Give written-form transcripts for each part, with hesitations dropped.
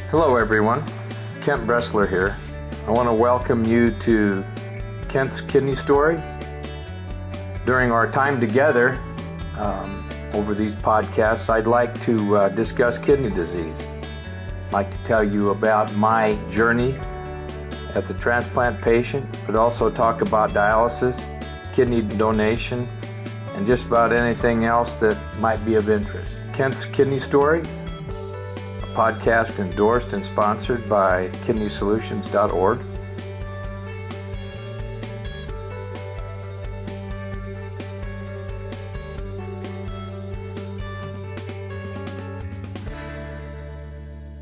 Hello everyone, Kent Bressler here. I want to welcome you to Kent's Kidney Stories. During our time together over these podcasts, I'd like to discuss kidney disease. I'd like to tell you about my journey as a transplant patient, but also talk about dialysis, kidney donation, and just about anything else that might be of interest. Kent's Kidney Stories, a podcast endorsed and sponsored by kidneysolutions.org.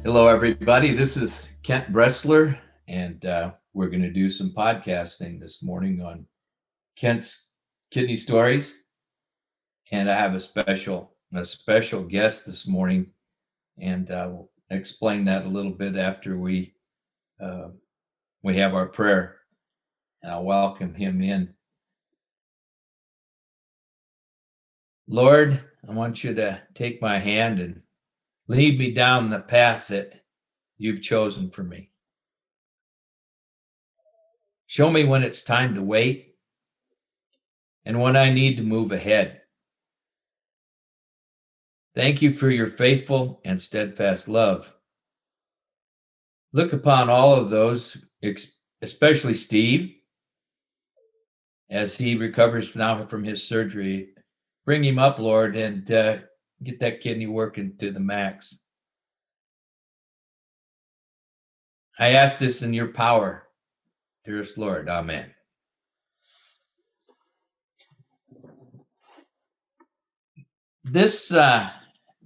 Hello, everybody. This is Kent Bressler, and we're going to do some podcasting this morning on Kent's Kidney Stories. And I have a special guest this morning, and we'll explain that a little bit after we have our prayer. And I'll welcome him in. Lord, I want you to take my hand and lead me down the path that you've chosen for me. Show me when it's time to wait and when I need to move ahead. Thank you for your faithful and steadfast love. Look upon all of those, especially Steve, as he recovers now from his surgery. Bring him up, Lord, and get that kidney working to the max. I ask this in your power, dearest Lord. Amen. This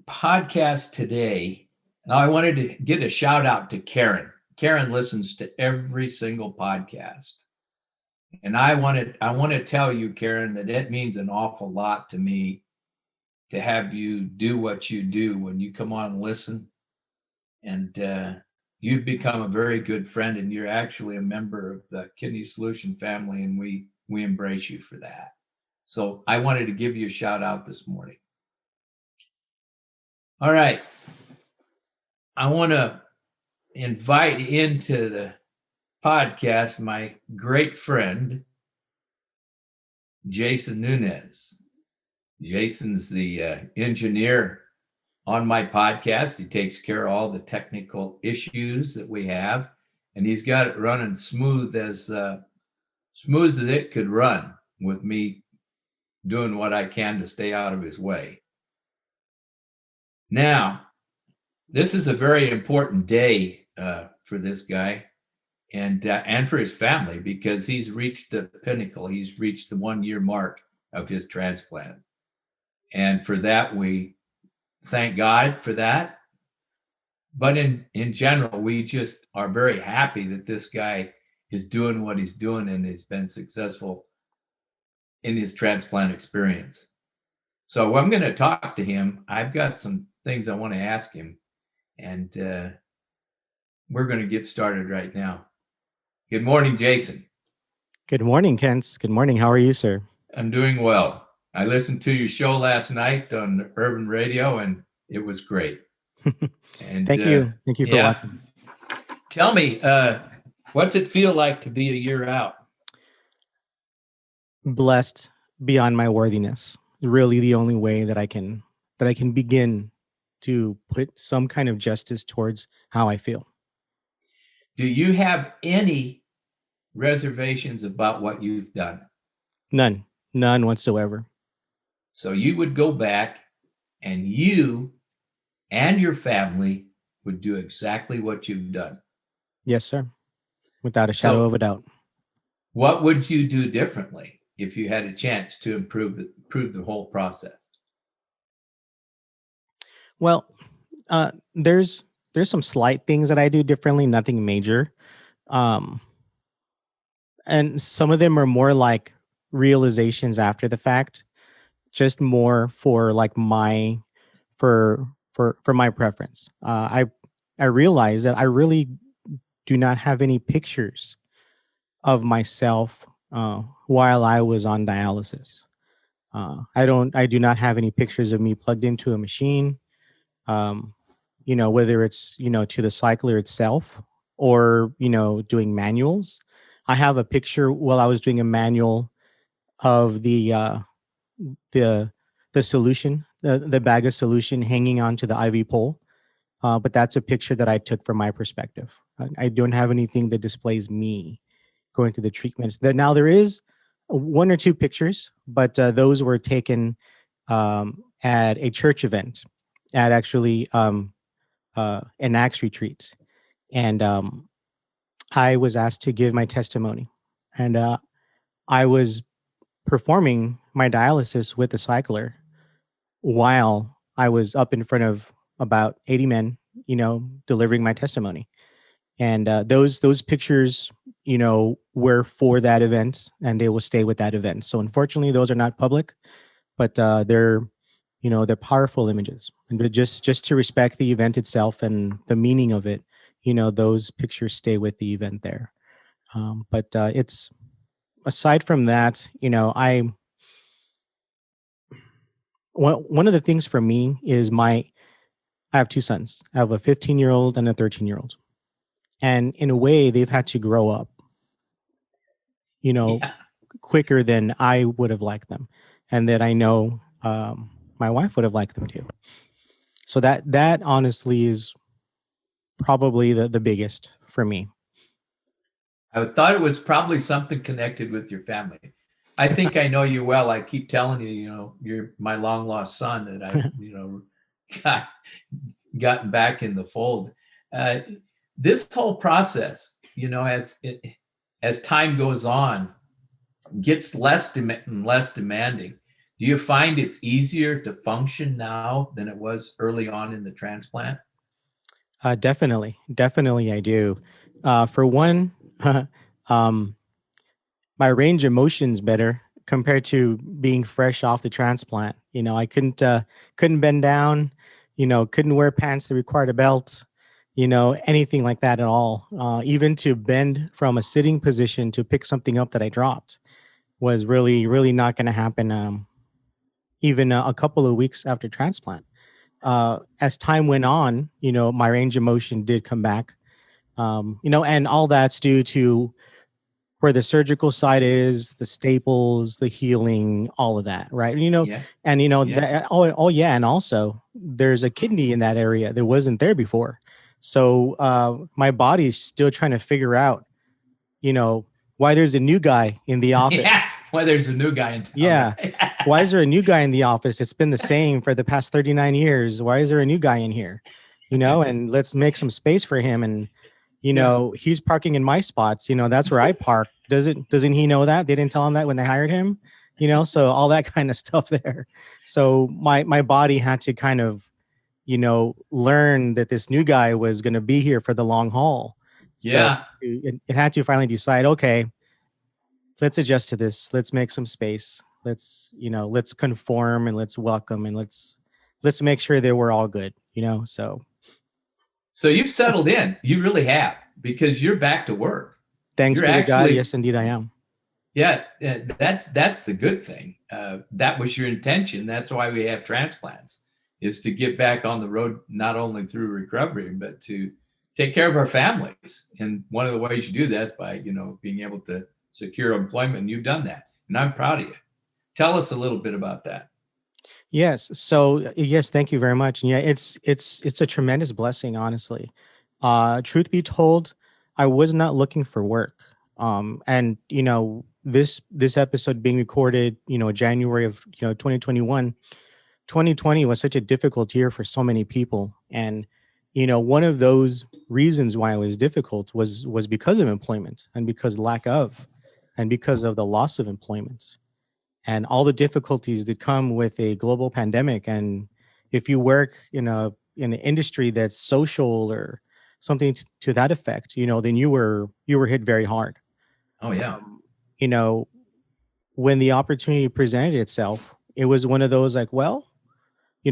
podcast today, now I wanted to give a shout out to Karen. Karen listens to every single podcast. And I want to tell you, Karen, that it means an awful lot to me to have you do what you do when you come on and listen. And you've become a very good friend, and you're actually a member of the Kidney Solution family, and we embrace you for that. So I wanted to give you a shout out this morning. All right. I want to invite into the podcast my great friend, Jason Nunez. Jason's the engineer on my podcast. He takes care of all the technical issues that we have, and he's got it running smooth as it could run, with me doing what I can to stay out of his way. Now, this is a very important day for this guy and for his family, because he's reached the pinnacle. He's reached the 1-year mark of his transplant. And for that, we thank God for that. But in general, we just are very happy that this guy is doing what he's doing and has been successful in his transplant experience. So I'm going to talk to him. I've got some things I want to ask him, and we're going to get started right now. Good morning, Jason. Good morning, Kent. Good morning. How are you, sir? I'm doing well. I listened to your show last night on Urban Radio, and it was great. And Thank you. Thank you for watching. Tell me, what's it feel like to be a year out? Blessed beyond my worthiness. Really the only way that I can begin to put some kind of justice towards how I feel. Do you have any reservations about what you've done? None whatsoever. So you would go back, and you and your family would do exactly what you've done? Yes, sir. Without a shadow of a doubt. What would you do differently if you had a chance to improve the whole process? Well, there's some slight things that I do differently, nothing major. And some of them are more like realizations after the fact, just more for like for my preference. I realized that I really do not have any pictures of myself while I was on dialysis. I do not have any pictures of me plugged into a machine. whether it's, to the cycler itself or, doing manuals. I have a picture while I was doing a manual of the the solution, the bag of solution hanging onto the IV pole. But that's a picture that I took from my perspective. I don't have anything that displays me going through the treatments. Now there is one or two pictures, but those were taken at a church event, at actually an Acts retreat, and I was asked to give my testimony, and I was performing my dialysis with the cycler while I was up in front of about 80 men, delivering my testimony. And those pictures, were for that event, and they will stay with that event. So unfortunately, those are not public, but they're powerful images. And just to respect the event itself and the meaning of it, those pictures stay with the event there. But it's aside from that, one of the things for me is I have two sons. I have a 15-year-old and a 13-year-old. And in a way, they've had to grow up, Yeah. quicker than I would have liked them. And that I know my wife would have liked them too. So that honestly is probably the biggest for me. I thought it was probably something connected with your family. I think I know you well. I keep telling you, you're my long lost son that I, got gotten back in the fold. Uh, this whole process, as time goes on, gets less and less demanding. Do you find it's easier to function now than it was early on in the transplant? Definitely I do. For one, um, my range of motion's better compared to being fresh off the transplant. I couldn't bend down, couldn't wear pants that required a belt, anything like that at all. Even to bend from a sitting position to pick something up that I dropped was really, really not going to happen. Even a couple of weeks after transplant. As time went on, my range of motion did come back. And all that's due to where the surgical site is, the staples, the healing, all of that, right? Yeah. And Yeah. oh yeah, and also there's a kidney in that area that wasn't there before. So my body's still trying to figure out, you know, why there's a new guy in the office. Yeah. Well, there's a new guy in town, Yeah. right? Why is there a new guy in the office? It's been the same for the past 39 years. Why is there a new guy in here? And let's make some space for him. And, Yeah. he's parking in my spots. That's where I park. Doesn't he know that? They didn't tell him that when they hired him, so all that kind of stuff there. So my body had to kind of, learn that this new guy was going to be here for the long haul. So Yeah. it had to finally decide, okay, let's adjust to this. Let's make some space. Let's conform and let's welcome and let's make sure that we're all good, So So you've settled in. You really have, because you're back to work. thanks You're be to God. actually, Yes, indeed I am. yeah, that's the good thing. That was your intention. That's why we have transplants, is to get back on the road, not only through recovery, but to take care of our families. And one of the ways you do that is by, being able to secure employment. And you've done that. And I'm proud of you. Tell us a little bit about that. Yes. So yes, thank you very much. And yeah, it's a tremendous blessing, honestly. Truth be told, I was not looking for work. And this episode being recorded, January of 2021. 2020 was such a difficult year for so many people. And one of those reasons why it was difficult was because of employment and because of the loss of employment and all the difficulties that come with a global pandemic. And if you work in an industry that's social or something to that effect, then you were hit very hard. Oh, yeah. You know, when the opportunity presented itself, it was one of those like, well,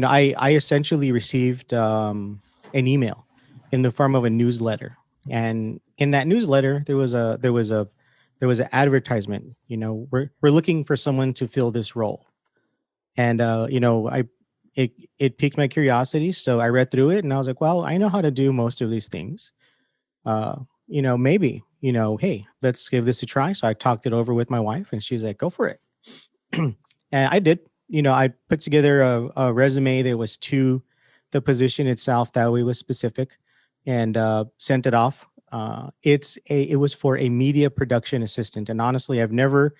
I essentially received an email in the form of a newsletter, and in that newsletter there was an advertisement. We're looking for someone to fill this role, and it piqued my curiosity. So I read through it and I was like, well, I know how to do most of these things. Uh, maybe, hey, let's give this a try. So I talked it over with my wife and she's like, go for it. And I did. I put together a resume that was to the position itself, that way was specific, and sent it off. It was for a media production assistant, and honestly, I've never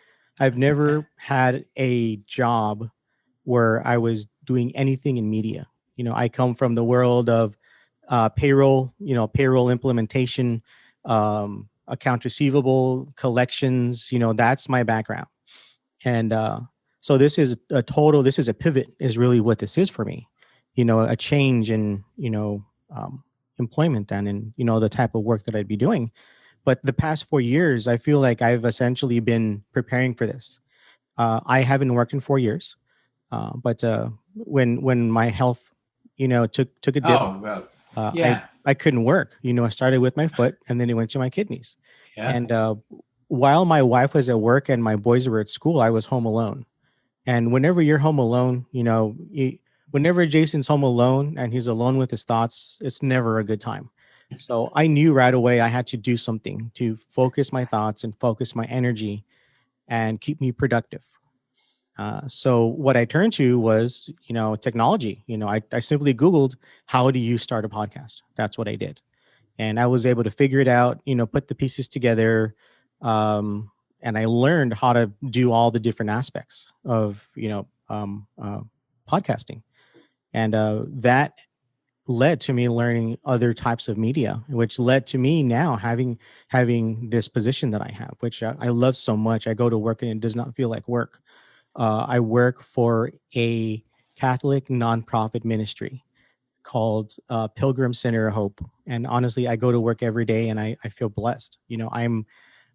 had a job where I was doing anything in media. I come from the world of payroll, payroll implementation, account receivable, collections. That's my background. And so this is a pivot, is really what this is for me. A change in, employment and in, the type of work that I'd be doing. But the past 4 years, I feel like I've essentially been preparing for this. I haven't worked in 4 years, but when my health, took a dip, Oh, well, uh, I yeah, I couldn't work. I started with my foot, and then it went to my kidneys. yeah. And while my wife was at work and my boys were at school, I was home alone. And whenever you're home alone, whenever Jason's home alone and he's alone with his thoughts, it's never a good time. So I knew right away I had to do something to focus my thoughts and focus my energy and keep me productive. So what I turned to was, technology. I simply Googled, how do you start a podcast? That's what I did. And I was able to figure it out, put the pieces together. And I learned how to do all the different aspects of, podcasting. And that led to me learning other types of media, which led to me now having this position that I have, which I love so much. I go to work and it does not feel like work. I work for a Catholic nonprofit ministry called Pilgrim Center of Hope. And honestly, I go to work every day and I feel blessed.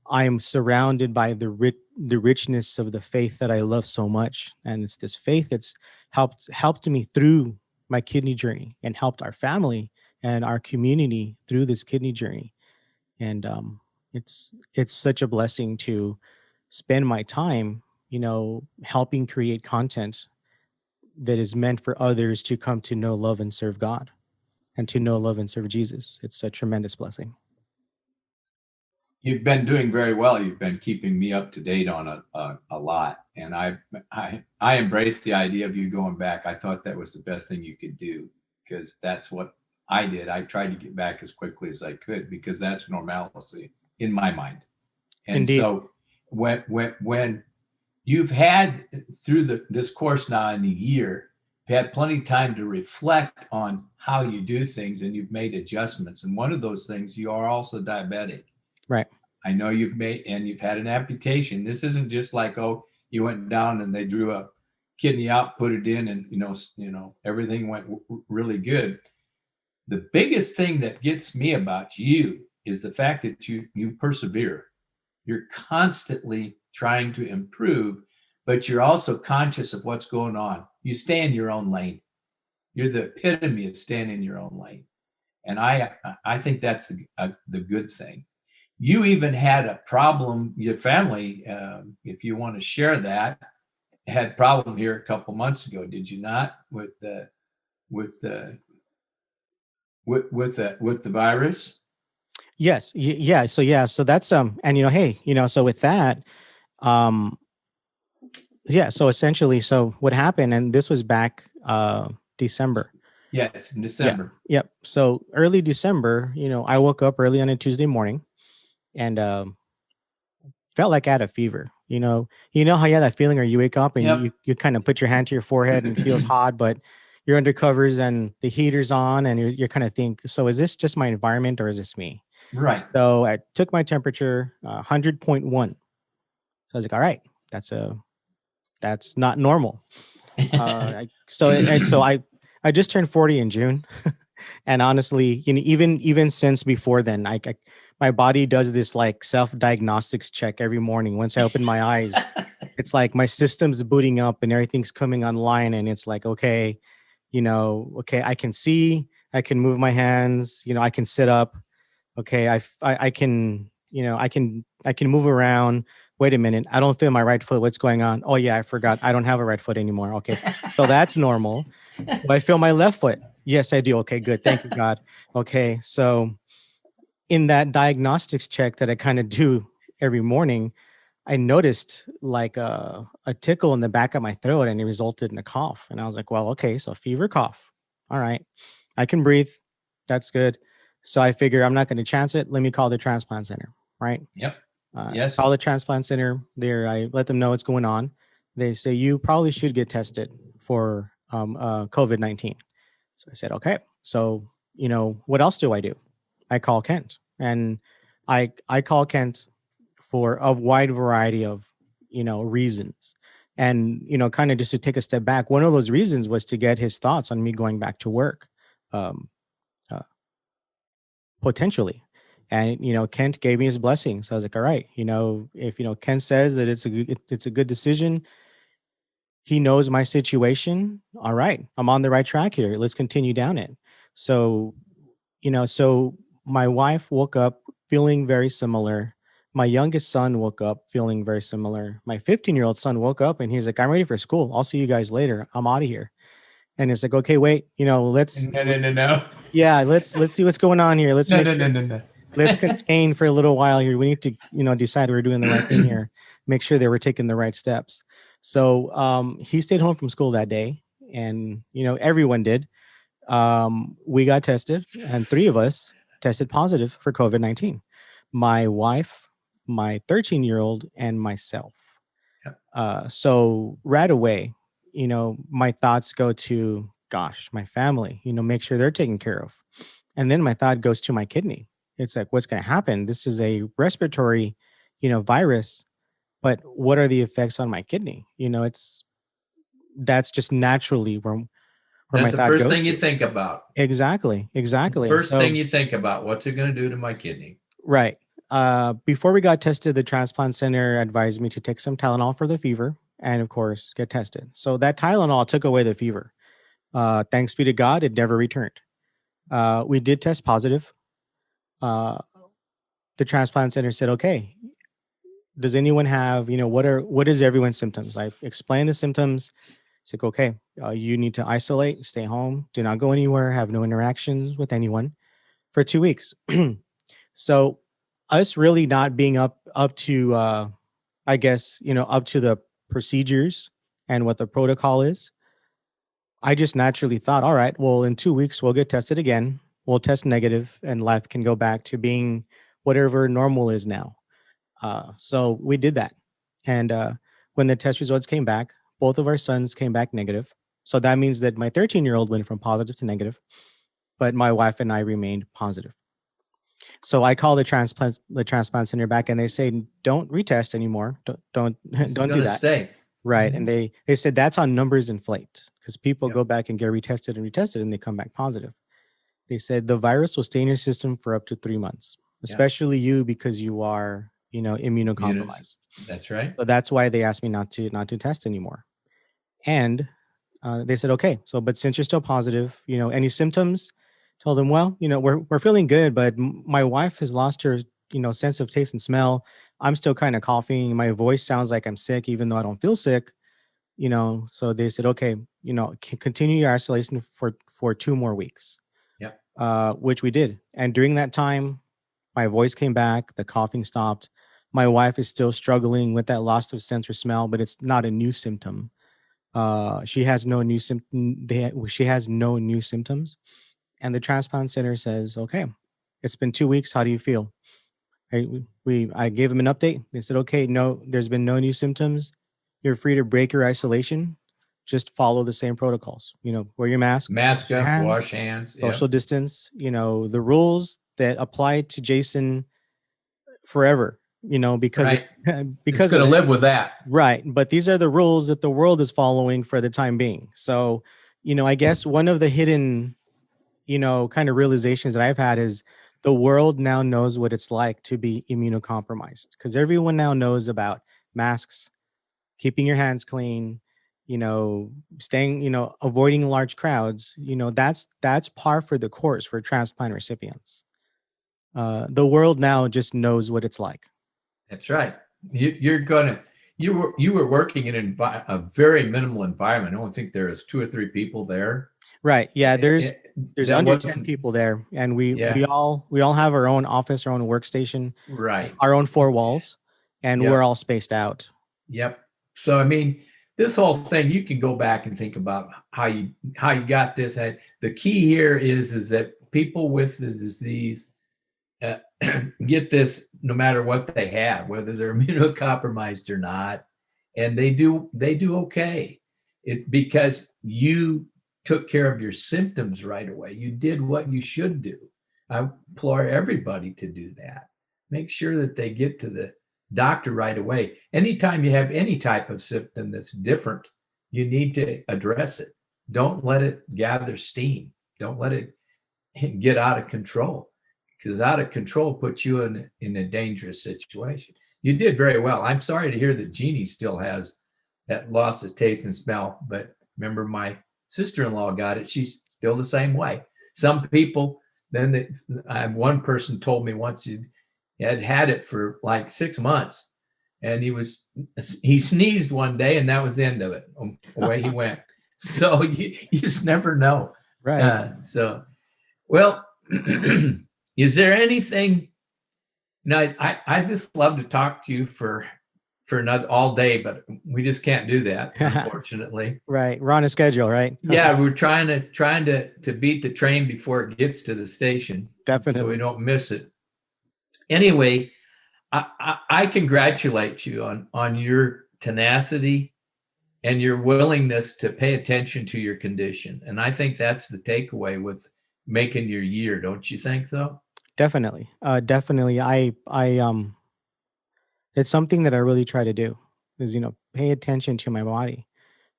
I'm surrounded by the richness of the faith that I love so much. And it's this faith that's helped me through my kidney journey and helped our family and our community through this kidney journey. And it's such a blessing to spend my time, helping create content that is meant for others to come to know, love, and serve God, and to know, love, and serve Jesus. It's a tremendous blessing. You've been doing very well. You've been keeping me up to date on a lot, and I embrace the idea of you going back. I thought that was the best thing you could do, because that's what I did. I tried to get back as quickly as I could, because that's normalcy in my mind. And Indeed. so when you've had through this course now in a year, you've had plenty of time to reflect on how you do things, and you've made adjustments. And one of those things, you are also diabetic. Right. I know you've had an amputation. This isn't just like, oh, you went down and they drew a kidney out, put it in, and everything went really good. The biggest thing that gets me about you is the fact that you persevere. You're constantly trying to improve, but you're also conscious of what's going on. You stay in your own lane. You're the epitome of staying in your own lane, and I think that's the good thing. You even had a problem. Your family, if you want to share that, had a problem here a couple months ago. Did you not, with the with the with the virus? Yes. Yeah. So yeah. So that's and hey, so with that, um, yeah. So essentially, so what happened, and this was back December. Yes, in Yeah. December. Yep. So early December, I woke up early on a Tuesday morning and felt like I had a fever. How you have that feeling, or you wake up and Yep. you kind of put your hand to your forehead and it feels hot, but you're under covers and the heater's on, and you're kind of think, so is this just my environment or is this me? Right. So I took my temperature, 100.1. So I was like, all right, that's not normal. I just turned 40 in June. And honestly, even since before then, my body does this like self-diagnostics check every morning. Once I open my eyes, it's like my system's booting up and everything's coming online, and it's like, okay, okay, I can see, I can move my hands, I can sit up. Okay, I can, I can move around. wait a minute, I don't feel my right foot. What's going on? Oh yeah, I forgot. I don't have a right foot anymore. Okay. So that's normal. Do I feel my left foot? Yes, I do. Okay, good. Thank you, God. Okay. So in that diagnostics check that I kind of do every morning, I noticed like a tickle in the back of my throat and it resulted in a cough. And I was like, well, okay, so fever, cough. All right. I can breathe. That's good. So I figure I'm not going to chance it. Let me call the transplant center. Right. Yep. Yes. Call the transplant center. There, I let them know what's going on. They say you probably should get tested for COVID-19. So I said, okay. So what else do I do? I call Kent, and I call Kent for a wide variety of reasons, and kind of just to take a step back. One of those reasons was to get his thoughts on me going back to work, um, uh, potentially. And Kent gave me his blessing. So I was like, all right, if Kent says that it's a good decision, he knows my situation. All right, I'm on the right track here. Let's continue down it. So so my wife woke up feeling very similar. My youngest son woke up feeling very similar. My 15-year-old son woke up and he's like, I'm ready for school. I'll see you guys later. I'm out of here. And it's like, okay, wait, let's No. yeah, let's see what's going on here. Let's No, make no, sure no, no, no. let's contain for a little while here. We need to, decide we're doing the right thing here. Make sure that we're taking the right steps. So he stayed home from school that day, and everyone did. We got tested, and 3 of us tested positive for COVID-19. My wife, my 13-year-old, and myself. Yep. So right away, my thoughts go to, gosh, my family, make sure they're taken care of. And then my thought goes to my kidney. It's like, what's going to happen? This is a respiratory, virus, but what are the effects on my kidney? That's just naturally where my That's the thought first goes thing you to. think about. Exactly. And First thing so, you think about, what's it going to do to my kidney? right. Before we got tested, the transplant center advised me to take some Tylenol for the fever and, of course, get tested. So that Tylenol took away the fever. Thanks be to God, it never returned. We did test positive. Uh, the transplant center said, okay, does anyone have, what is everyone's symptoms? I explained the symptoms. It's like, okay, you need to isolate, stay home, do not go anywhere, have no interactions with anyone for 2 weeks. So us really not being up to I guess, up to the procedures and what the protocol is, I just naturally thought, all right, well, in 2 weeks we'll get tested again. We'll test negative and life can go back to being whatever normal is now. So we did that. And when the test results came back, both of our sons came back negative. So that means that my 13-year-old went from positive to negative, but my wife and I remained positive. So I call the transplant center back and they say, don't retest anymore. Don't It's don't going do to that. stay. Right. And they said that's on numbers inflate because people Yep. go back and get retested and retested and they come back positive. They said the virus will stay in your system for up to 3 months, especially you because you are, immunocompromised. That's right. So that's why they asked me not to test anymore. And they said, okay, so but since you're still positive, any symptoms? Told them, well, we're feeling good, but my wife has lost her, sense of taste and smell. I'm still kind of coughing. My voice sounds like I'm sick, even though I don't feel sick. So they said, okay, continue your isolation for 2 more weeks. Yep. Which we did. And during that time, my voice came back, the coughing stopped. My wife is still struggling with that loss of sense or smell, but it's not a new symptom. She has no new symptom. She has no new symptoms. And the transplant center says, okay, it's been 2 weeks. How do you feel? I gave them an update. They said, okay, no, there's been no new symptoms. You're free to break your isolation. Just follow the same protocols. Wear your mask, Mask wash your up, hands, wash hands. social Yep. distance. The rules that apply to Jason forever. Because Right. of, It's because going of to it. live with that. Right. But these are the rules that the world is following for the time being. So, I guess one of the hidden kind of realizations that I've had is the world now knows what it's like to be immunocompromised because everyone now knows about masks, keeping your hands clean, staying, avoiding large crowds. That's par for the course for transplant recipients. The world now just knows what it's like. That's right. You're gonna you were working in a very minimal environment. I don't think there was 2 or 3 people there. Right. Yeah. There's That under 10 wasn't. people there, and we Yeah. all have our own office, our own workstation, Right. our own four walls, and we're Yep. all spaced out. Yep. So I mean, this whole thing, you can go back and think about how you got this. The key here is that people with the disease uh, get this no matter what they have, whether they're immunocompromised or not, and they do okay. It's because you took care of your symptoms right away. You did what you should do. I implore everybody to do that. Make sure that they get to the doctor right away. Anytime you have any type of symptom that's different, you need to address it. Don't let it gather steam. Don't let it get out of control, because out of control puts you in a dangerous situation. You did very well. I'm sorry to hear that Jeannie still has that loss of taste and smell, but remember my sister-in-law got it. She's still the same way. Some people, then I have one person told me once he had it for like 6 months, and he sneezed one day and that was the end of it. Away he went. So you just never know. Right. So well, is there anything? Now, I just love to talk to you for another all day, but we just can't do that, unfortunately. Right. We're on a schedule, right? Yeah, we're trying to beat the train before it gets to the station, so we Definitely. don't miss it. Anyway, I congratulate you on your tenacity and your willingness to pay attention to your condition, and I think that's the takeaway with making your year. Don't you think so? Definitely. Definitely. It's something that I really try to do is, pay attention to my body.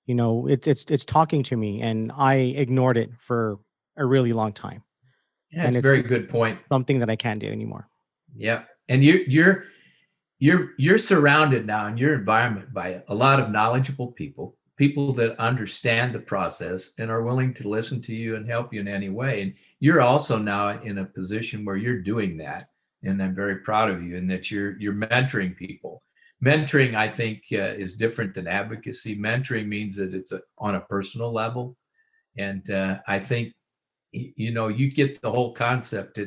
It's talking to me, and I ignored it for a really long time. Yeah, And it's a it's very just good point. something that I can't do anymore. Yeah, and you're surrounded now in your environment by a lot of knowledgeable people, people that understand the process and are willing to listen to you and help you in any way. And you're also now in a position where you're doing that, and I'm very proud of you. And that you're mentoring people. Mentoring, I think, is different than advocacy. Mentoring means that it's on a personal level, and I think you get the whole concept.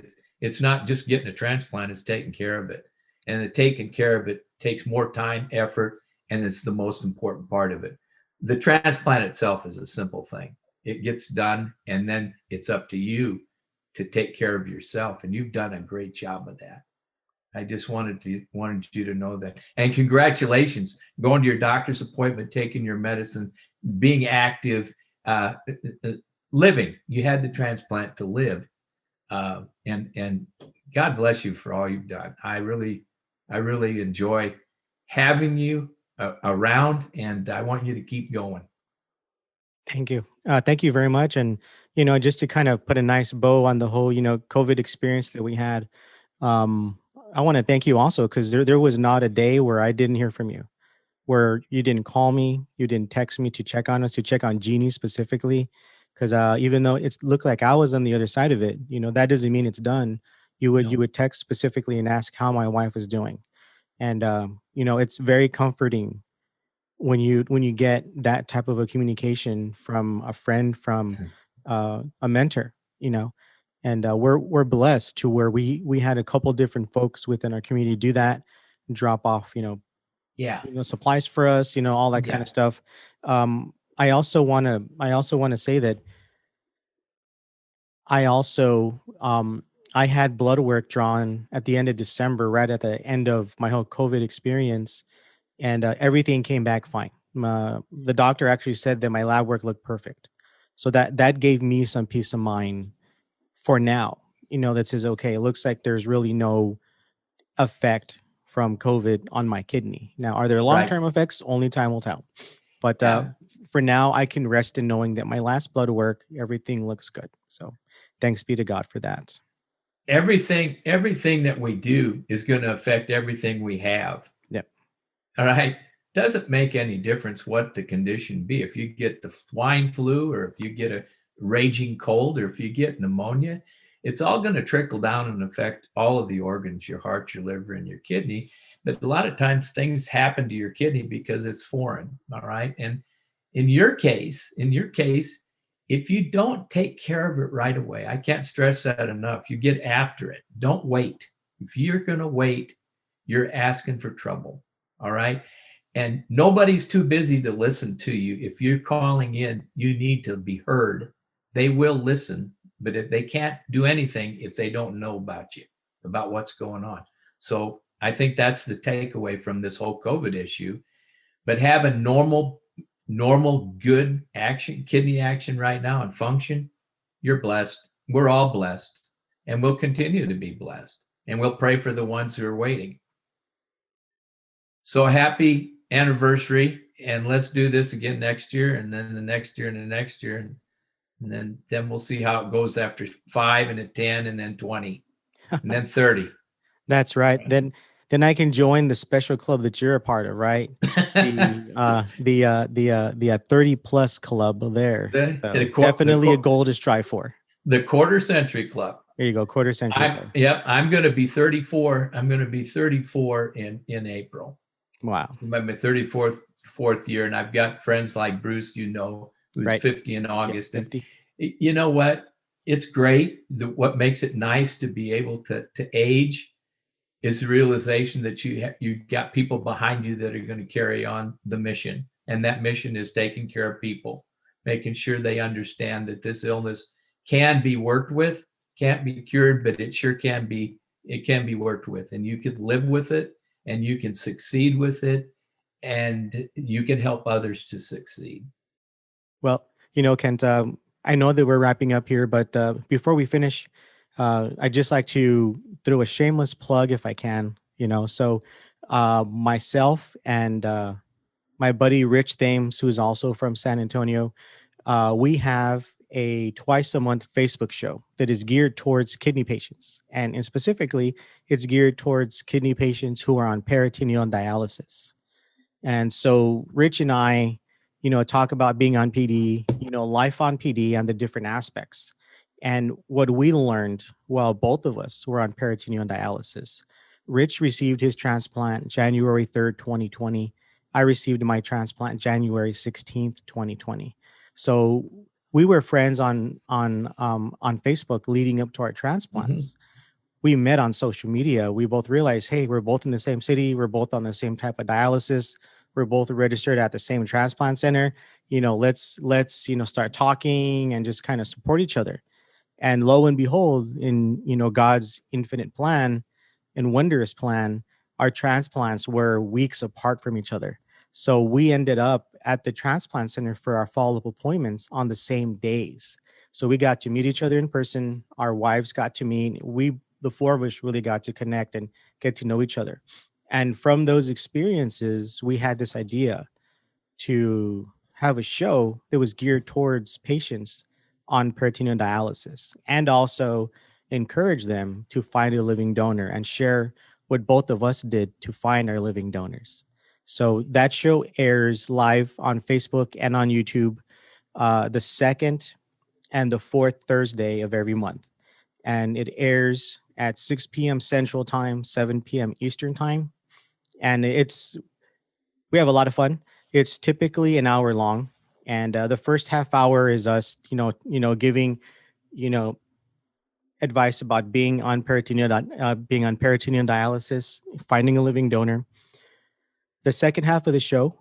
It's not just getting a transplant; it's taking care of it, and the taking care of it takes more time, effort, and it's the most important part of it. The transplant itself is a simple thing. It gets done, and then it's up to you to take care of yourself, and you've done a great job of that. I just wanted you to know that. And congratulations, going to your doctor's appointment, taking your medicine, being active, living. You had the transplant to live, and God bless you for all you've done. I really enjoy having you around, and I want you to keep going. Thank you. Thank you very much. And, just to kind of put a nice bow on the whole, COVID experience that we had, um, I want to thank you also, because there was not a day where I didn't hear from you, where you didn't call me, you didn't text me to check on us, to check on Jeannie specifically. Because even though it looked like I was on the other side of it, that doesn't mean it's done. You No. would text specifically and ask how my wife was doing. And, it's very comforting when you get that type of a communication from a friend, from a mentor, and we're blessed to where we had a couple different folks within our community do that, drop off Yeah. supplies for us, all that kind Yeah. of stuff. I also want to say that I also I had blood work drawn at the end of December, right at the end of my whole COVID experience, and everything came back fine. The doctor actually said that my lab work looked perfect, so that gave me some peace of mind for now. That says, okay, it looks like there's really no effect from COVID on my kidney. Now, are there long Right. term effects? Only time will tell. But Yeah. for now, I can rest in knowing that my last blood work, everything looks good. So thanks be to God for that. Everything that we do is going to affect everything we have. Yep. All right. Doesn't make any difference what the condition be. If you get the swine flu, or if you get a raging cold, or if you get pneumonia, it's all going to trickle down and affect all of the organs, your heart, your liver, and your kidney. But a lot of times things happen to your kidney because it's foreign. All right. And in your case, if you don't take care of it right away, I can't stress that enough. You get after it. Don't wait. If you're going to wait, you're asking for trouble. All right. And nobody's too busy to listen to you. If you're calling in, you need to be heard. They will listen, but if they can't do anything if they don't know about you, about what's going on. So I think that's the takeaway from this whole COVID issue. But have a normal, good action, kidney action right now and function, you're blessed. We're all blessed. And we'll continue to be blessed. And we'll pray for the ones who are waiting. So happy anniversary. And let's do this again next year, and then the next year, and the next year. And then we'll see how it goes after 5 and 10 and then 20 and then 30. That's right. Then I can join the special club that you're a part of, right? The 30 plus club there. So definitely a goal to strive for. The quarter century club. There you go, quarter century club. Yep, I'm going to be 34. I'm going to be 34 in April. Wow. It's my 34th year, and I've got friends like Bruce, who's right. 50 in August. Yeah, 50. And you know what? It's great. What makes it nice to be able to age is the realization that you got people behind you that are going to carry on the mission. And that mission is taking care of people, making sure they understand that this illness can be worked with, can't be cured, but it sure can be, it can be worked with. And you can live with it, and you can succeed with it, and you can help others to succeed. Well, Kent, I know that we're wrapping up here, but before we finish, I'd just like to throw a shameless plug if I can, So myself and my buddy Rich Thames, who's also from San Antonio, we have a twice a month Facebook show that is geared towards kidney patients. And specifically, it's geared towards kidney patients who are on peritoneal dialysis. And so Rich and I, talk about being on PD, life on PD and the different aspects. And what we learned while both of us were on peritoneal dialysis, Rich received his transplant January 3rd, 2020. I received my transplant January 16th, 2020. So we were friends on Facebook leading up to our transplants. Mm-hmm. We met on social media. We both realized, hey, we're both in the same city. We're both on the same type of dialysis. We're both registered at the same transplant center. Let's start talking and just kind of support each other. And lo and behold, in God's infinite plan and wondrous plan, our transplants were weeks apart from each other. So we ended up at the transplant center for our follow-up appointments on the same days. So we got to meet each other in person. Our wives got to meet. The four of us really got to connect and get to know each other. And from those experiences, we had this idea to have a show that was geared towards patients on peritoneal dialysis, and also encourage them to find a living donor and share what both of us did to find our living donors. So that show airs live on Facebook and on YouTube the second and the fourth Thursday of every month. And it airs at 6 p.m. Central Time, 7 p.m. Eastern Time. And we have a lot of fun. It's typically an hour long. And the first half hour is us, giving, advice about being on peritoneal dialysis, finding a living donor. The second half of the show,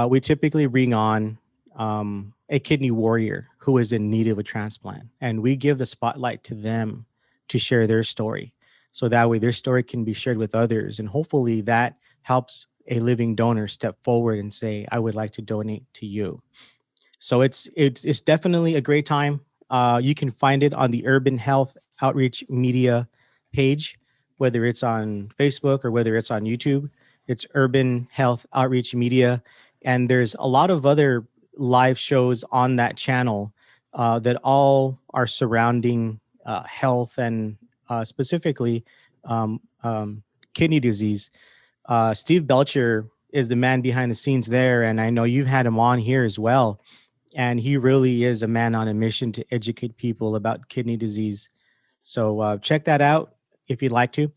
we typically bring on a kidney warrior who is in need of a transplant, and we give the spotlight to them to share their story, so that way their story can be shared with others, and hopefully that helps a living donor step forward and say, "I would like to donate to you." So it's definitely a great time. You can find it on the Urban Health Outreach Media page, whether it's on Facebook or whether it's on YouTube. It's Urban Health Outreach Media. And there's a lot of other live shows on that channel that all are surrounding health and specifically kidney disease. Steve Belcher is the man behind the scenes there. And I know you've had him on here as well. And he really is a man on a mission to educate people about kidney disease. So check that out if you'd like to.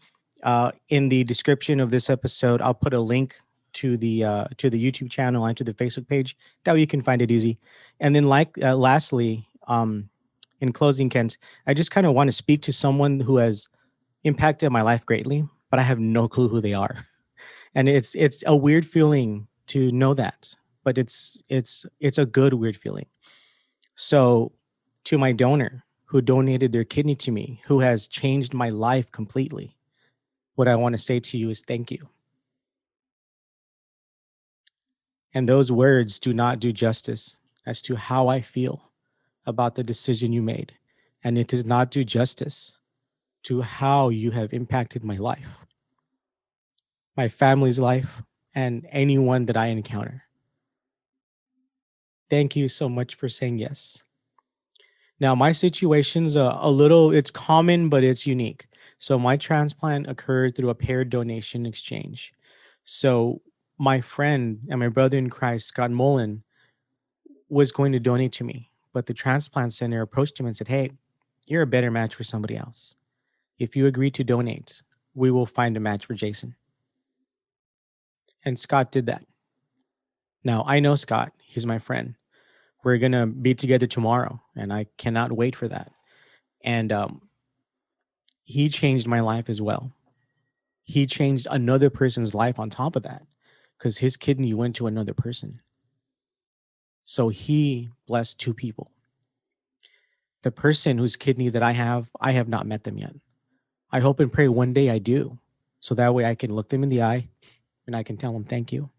In the description of this episode, I'll put a link to the YouTube channel and to the Facebook page. That way you can find it easy. And then, lastly, in closing, Kent, I just kind of want to speak to someone who has impacted my life greatly, but I have no clue who they are. And it's a weird feeling to know that, but it's a good weird feeling. So, to my donor who donated their kidney to me, who has changed my life completely, what I want to say to you is thank you. And those words do not do justice as to how I feel about the decision you made. And it does not do justice to how you have impacted my life, my family's life, and anyone that I encounter. Thank you so much for saying yes. Now, my situation's a little, it's common, but it's unique. So, my transplant occurred through a paired donation exchange. So, my friend and my brother in Christ, Scott Mullen, was going to donate to me, but the transplant center approached him and said, "Hey, you're a better match for somebody else. If you agree to donate, we will find a match for Jason." And Scott did that. Now, I know Scott, he's my friend. We're going to be together tomorrow, and I cannot wait for that. And he changed my life as well. He changed another person's life on top of that because his kidney went to another person. So he blessed two people. The person whose kidney that I have not met them yet. I hope and pray one day I do. So that way I can look them in the eye and I can tell them thank you.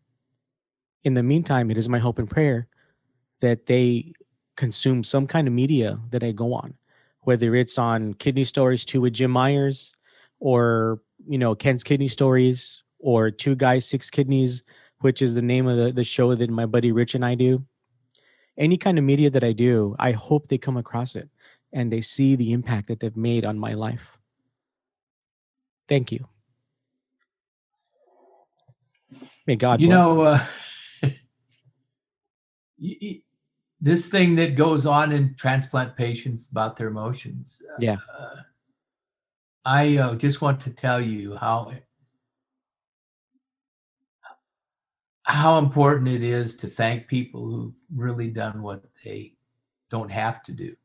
In the meantime, it is my hope and prayer that they consume some kind of media that I go on, whether it's on Kidney Stories 2 with Jim Myers or, Ken's Kidney Stories or Two Guys, Six Kidneys, which is the name of the show that my buddy Rich and I do. Any kind of media that I do, I hope they come across it and they see the impact that they've made on my life. Thank you. May God You bless. know, this thing that goes on in transplant patients about their emotions. Yeah. I just want to tell you how important it is to thank people who've really done what they don't have to do.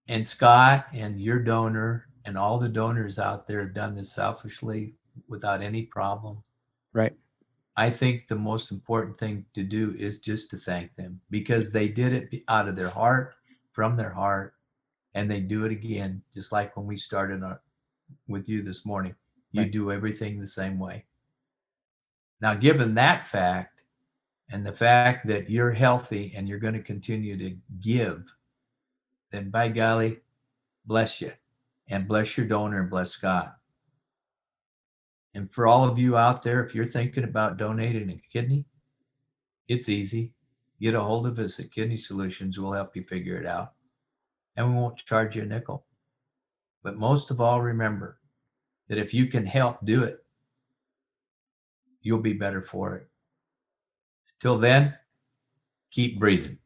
And Scott and your donor and all the donors out there have done this selfishly without any problem. Right. I think the most important thing to do is just to thank them because they did it out of their heart, from their heart, and they do it again, just like when we started with you this morning. You Right. do everything the same way. Now, given that fact and the fact that you're healthy and you're going to continue to give, then by golly, bless you and bless your donor and bless Scott. And for all of you out there, if you're thinking about donating a kidney, it's easy. Get a hold of us at Kidney Solutions. We'll help you figure it out. And we won't charge you a nickel. But most of all, remember that if you can help do it, you'll be better for it. Till then, keep breathing.